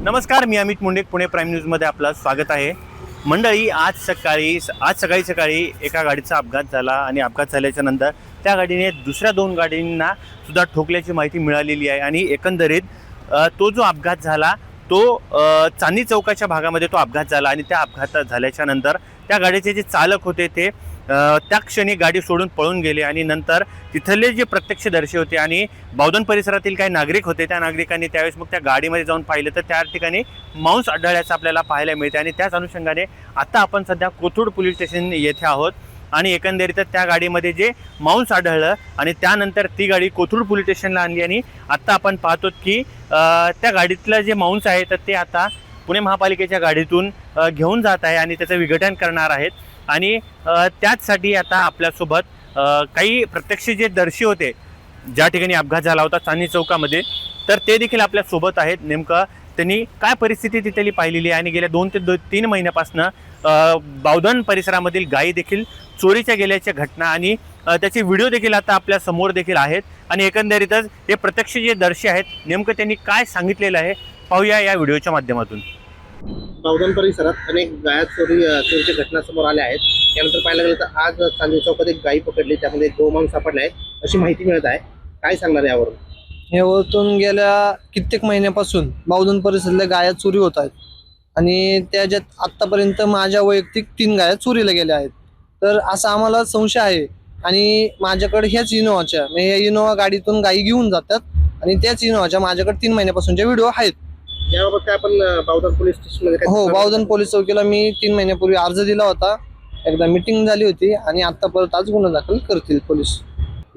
नमस्कार, मी अमित मुंडे, पुणे प्राईम न्यूजमध्ये आपलं स्वागत आहे. मंडळी, आज सकाळी एका गाडीचा अपघात झाला आणि अपघात झाल्याच्या नंतर त्या गाडीने दुसऱ्या 2 गाडींना सुद्धा ठोकल्याची माहिती मिळालेली आहे. आणि एकंदरीत तो जो अपघात झाला तो चांदणी चौकाच्या भागामध्ये तो अपघात झाला. आणि त्या अपघात झाल्याच्या नंतर त्या गाडीचे जे चालक होते ते त्या क्षणी गाडी सोडून पळून गेले. आणि नंतर तिथले जे प्रत्यक्षदर्शी होते आणि बावधन परिसरातील काही नागरिक होते, त्या नागरिकांनी त्यावेळेस मग त्या गाडीमध्ये जाऊन पाहिलं तर त्या ठिकाणी मांस आढळल्याचं आपल्याला पाहायला मिळते. आणि त्याच अनुषंगाने आता आपण सध्या कोथरूड पोलीस स्टेशन येथे आहोत. आणि एकंदरीत त्या गाडीमध्ये जे मांस आढळलं आणि त्यानंतर ती गाडी कोथरूड पोलीस स्टेशनला आणली. आणि आत्ता आपण पाहतो की त्या गाडीतलं जे मांस आहे तर ते आता पुणे महापालिकेच्या गाडीतून घेऊन जात आहे आणि त्याचं विघटन करणार आहेत. आणि त्याचसाठी आता आपल्यासोबत काही प्रत्यक्ष जे दर्शी होते ज्या ठिकाणी अपघात झाला होता चांदणी चौकामध्ये, तर ते देखील आपल्यासोबत आहेत. नेमकं त्यांनी काय परिस्थिती तिथली पाहिलेली आहे आणि गेल्या 2 ते 3 महिन्यापासून बावधन परिसरामधील गायी देखील चोरीच्या गेल्याच्या घटना आणि त्याचे व्हिडिओ देखील आता आपल्या समोर देखील आहेत. आणि एकंदरीतच हे प्रत्यक्ष जे दर्शी आहेत नेमकं त्यांनी काय सांगितलेलं आहे पाहूया या व्हिडिओच्या माध्यमातून. बावधन परिसरात अनेक गाया चोरीच्या घटना समोर आल्या आहेत. त्यानंतर पाहायला गेलं तर आज चांदणी चौकात एक गायी पकडली, त्यामध्ये गोमांस सापडला आहे अशी माहिती मिळत आहे. काय सांगणार यावरून? यावरून गेल्या कित्येक महिन्यापासून बावधन परिसरातल्या गाया चोरी होत आहेत आणि त्याच्यात आतापर्यंत माझ्या वैयक्तिक 3 गाया चोरीला गेल्या आहेत. तर असा आम्हाला संशय आहे. आणि माझ्याकडे ह्याच इनोव्हाच्या या इनोव्हा गाडीतून गायी घेऊन जातात आणि त्याच इनोव्हाच्या माझ्याकडे 3 महिन्यापासूनच्या व्हिडिओ आहेत. याबाबत काय आपण बावधन पोलीस स्टेशनमध्ये हो, बावधन पोलीस चौकीला मी 3 महिन्यापूर्वी अर्ज दिला होता. एकदा मीटिंग झाली होती आणि आता परत आज गुन्हा दाखल करतील पोलीस.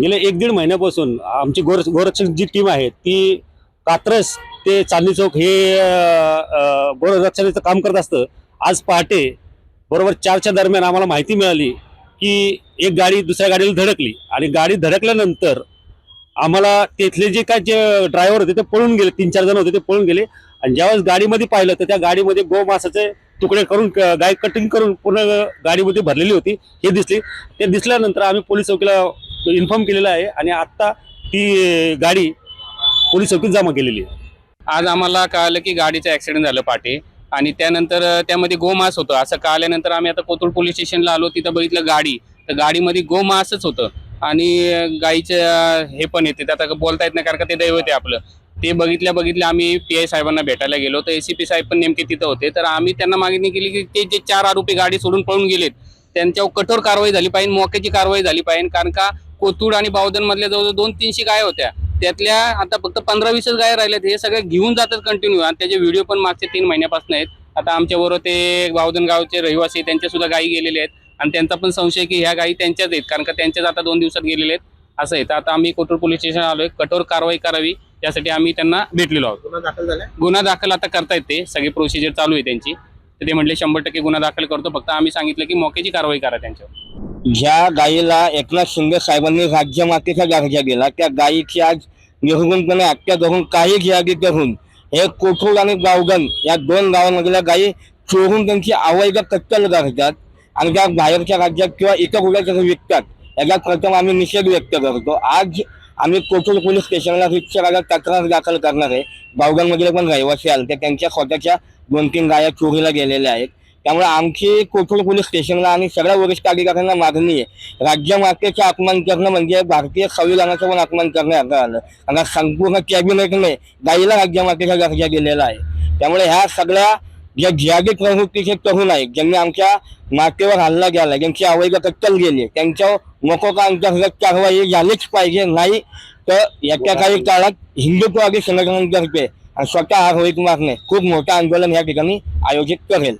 गेल्या 1-1.5 महिन्यापासून आमची गोरक्षक जी टीम आहे ती कात्रज ते चांदणी चौक हे गोरक्षणाचं काम करत असतं. आज पहाटे बरोबर 4च्या दरम्यान आम्हाला माहिती मिळाली की एक गाडी दुसऱ्या गाडीला धडकली. आणि गाडी धडकल्यानंतर आम्हाला तिथले जे काय जे ड्रायव्हर होते ते पळून गेले, 3-4 जण होते ते पळून गेले. आणि ज्यावेळेस गाडीमध्ये पाहिलं तर त्या गाडीमध्ये गोमांसाचे तुकडे करून गाय कटिंग करून पूर्ण गाडीमध्ये भरलेली होती हे दिसली. ते दिसल्यानंतर आम्ही पोलीस चौकीला इन्फॉर्म केलेलं आहे आणि आत्ता ती गाडी पोलीस चौकीत जमा केलेली आहे. आज आम्हाला कळालं की गाडीचं ॲक्सिडेंट झालं पहाटे आणि त्यानंतर त्यामध्ये गोमांस होतं असं कळाल्यानंतर आम्ही आता कोथरूड पोलीस स्टेशनला आलो. तिथं बघितलं गाडी, तर गाडीमध्ये गोमांसच होतं आणि गाईचं हे पण येते, आता बोलता येत नाही कारण का ते दैवत आहे आपलं. ते बघितल्या आम्ही PI साहेबांना भेटायला गेलो तर ACP साहेब पण नेमके तिथं होते. तर आम्ही त्यांना मागणी केली की ते जे 4 आरोपी गाडी सोडून पळून गेलेत त्यांच्यावर कठोर कारवाई झाली पाहिजे, मोक्याची कारवाई झाली पाहिजे. कारण का कोथरूड आणि बावधन मधल्या जवळ 200-300 गाय होत्या, त्यातल्या आता फक्त 15-20 गाय राहिल्यात. हे सगळे घेऊन जातात कंटिन्यू आणि त्याचे व्हिडिओ पण मागचे 3 महिन्यापासून आहेत. आता आमच्याबरोबर ते बावधन गावचे रहिवासी त्यांच्या सुद्धा गायी गेलेले आहेत आणि त्यांचा पण संशय की ह्या गायी त्यांच्याच आहेत कारण का त्यांच्याच आता 2 दिवसात गेलेले आहेत असं आहे. तर आता आम्ही कोथरूड पोलीस स्टेशन आलोय, कठोर कारवाई करावी यासाठी आम्ही त्यांना भेटलेलो आहोत. गुन्हा दाखल झाला? गुन्हा दाखल आता करतायत, ते सगळी प्रोसिजर चालू आहे त्यांची. तर ते म्हटले 100% गुन्हा दाखल करतो, फक्त आम्ही सांगितलं की मोक्याची कारवाई करा त्यांच्यावर. ज्या गायीला एकनाथ शिंदे साहेबांनी राज्यमातेचा दर्जा दिला त्या गायीची आज निर्गुणपणे हत्या करून काही गिरागी करून हे कोथरूड आणि बावधन या 2 गावांमधल्या गायी चोरून त्यांची अवैध कत्तल करतात आणि त्या बाहेरच्या राज्यात किंवा इतर कुठल्या विकतात. याचा प्रथम आम्ही निषेध व्यक्त करतो. आज आम्ही कोथरूड पोलीस स्टेशनला रितसर तक्रार दाखल करणार आहे. बावधनमधले पण रहिवासी आले ते त्यांच्या स्वतःच्या 2-3 गाया चोरीला गेलेल्या आहेत. त्यामुळे आमची कोथरूड पोलीस स्टेशनला आणि सगळ्या वरिष्ठ अधिकाऱ्यांना मागणी आहे, राज्यमातेचा अपमान करणं म्हणजे भारतीय संविधानाचा पण अपमान करण्यात आलं. कारण संपूर्ण कॅबिनेटने गायीला राज्यमातेचा दर्जा दिलेला आहे. त्यामुळे ह्या सगळ्या ज्या जिहादी प्रवृत्तीचे तरुण आहेत ज्यांनी आमच्या मातेवर हल्ला केला, ज्यांची अवैध कत्तल गेली, त्यांच्यावर मोकोका अंतर्गत कारवाई झालीच पाहिजे. नाही तर येत्या काही काळात हिंदुत्ववादी संघटनांतर्फे आणि स्वतः रोहित कुमारने खूप मोठं आंदोलन या ठिकाणी आयोजित करेल.